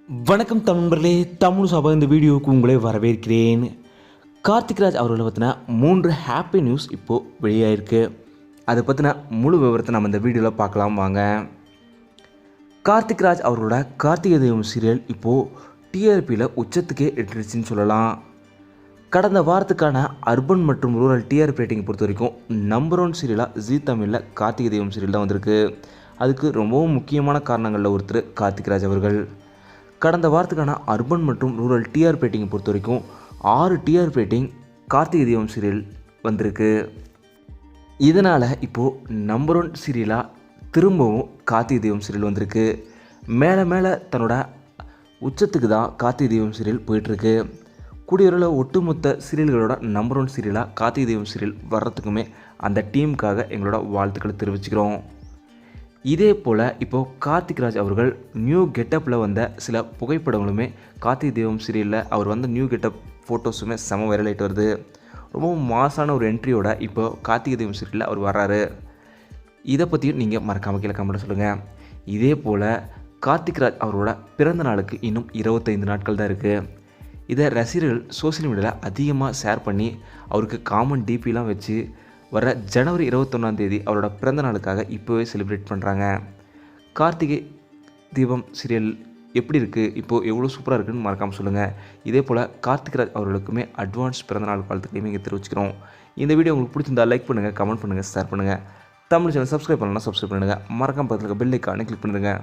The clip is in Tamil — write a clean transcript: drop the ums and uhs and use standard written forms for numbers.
வணக்கம் தமிழர்களே, தமிழ் சபா இந்த வீடியோவுக்கு உங்களை வரவேற்கிறேன். கார்த்திக் ராஜ் அவர்களை பற்றின 3 ஹாப்பி நியூஸ் இப்போது வெளியாயிருக்கு. அதை பற்றின முழு விவரத்தை நம்ம இந்த வீடியோவில் பார்க்கலாம் வாங்க. கார்த்திக் ராஜ் அவர்களோட கார்த்திகை தெய்வம் சீரியல் இப்போது டிஆர்பியில் உச்சத்துக்கே எட்டுருச்சுன்னு சொல்லலாம். கடந்த வாரத்துக்கான அர்பன் மற்றும் ரூரல் டிஆர்பி ரேட்டிங் பொறுத்த வரைக்கும் நம்பர் 1 சீரியலாக ஜீ தமிழில் கார்த்திகை தெய்வம் சீரியல் தான் வந்திருக்கு. அதுக்கு ரொம்பவும் முக்கியமான காரணங்களில் ஒருத்தர் கார்த்திக் ராஜ் அவர்கள். கடந்த வாரத்துக்கான அர்பன் மற்றும் ரூரல் டிஆர்பி ரேட்டிங்கை பொறுத்த வரைக்கும் 6 டிஆர்பி ரேட்டிங் கார்த்திகை தெய்வம் சீரியல் வந்திருக்கு. இதனால் இப்போது நம்பர் 1 சீரியலாக திரும்பவும் கார்த்திகை தெய்வம் சீரியல் வந்திருக்கு. மேலே மேலே தன்னோட உச்சத்துக்கு தான் கார்த்திகை தெய்வம் சீரியல் போயிட்டுருக்கு. கூடியவரில் ஒட்டுமொத்த சீரியல்களோட நம்பர் 1 சீரியலாக கார்த்திகை தெய்வம் சீரியல் வர்றதுக்குமே அந்த டீமுக்காக எங்களோட வாழ்த்துக்களை தெரிவிச்சுக்கிறோம். இதே போல் இப்போது கார்த்திக் ராஜ் அவர்கள் நியூ கெட்டப்பில் வந்த சில புகைப்படங்களுமே கார்த்திகை தெய்வம் சீரியலில் அவர் வந்த நியூ கெட்டப் ஃபோட்டோஸுமே செம வைரல் ஆகிட்டு வருது. ரொம்பவும் மாசான ஒரு என்ட்ரியோட இப்போது கார்த்திகை தெய்வம் சீரியலில் அவர் வர்றாரு. இதை பற்றியும் நீங்கள் மறக்காமல் கீழே கமெண்ட் சொல்லுங்கள். இதே போல் கார்த்திக் ராஜ் அவரோட பிறந்த நாளுக்கு இன்னும் 25 நாட்கள் தான் இருக்குது. இதை ரசிகர்கள் சோசியல் மீடியாவில் அதிகமாக ஷேர் பண்ணி அவருக்கு காமன் டிபிலாம் வச்சு வர ஜனவரி 21 அவரோட பிறந்த நாளுக்காக இப்போவே செலிப்ரேட் பண்ணுறாங்க. கார்த்திகை தீபம் சீரியல் எப்படி இருக்குது, இப்போது எவ்வளோ சூப்பராக இருக்குதுன்னு மறக்காமல் சொல்லுங்கள். இதே போல் கார்த்திக் ராஜ் அவர்களுக்குமே அட்வான்ஸ் பிறந்தநாள் வாழ்த்துக்களையுமே இங்கே தெரிவிச்சுக்கிறோம். இந்த வீடியோ உங்களுக்கு பிடிச்சிருந்தா லைக் பண்ணுங்கள், கமெண்ட் பண்ணுங்கள், ஷேர் பண்ணுங்கள். தமிழ் சேனல் சப்ஸ்கிரைப் பண்ணலாம், சப்ஸ்கிரைப் பண்ணுங்கள். மறக்காம பக்கத்தில் பெல் ஐக்கானை கிளிக் பண்ணுங்கள்.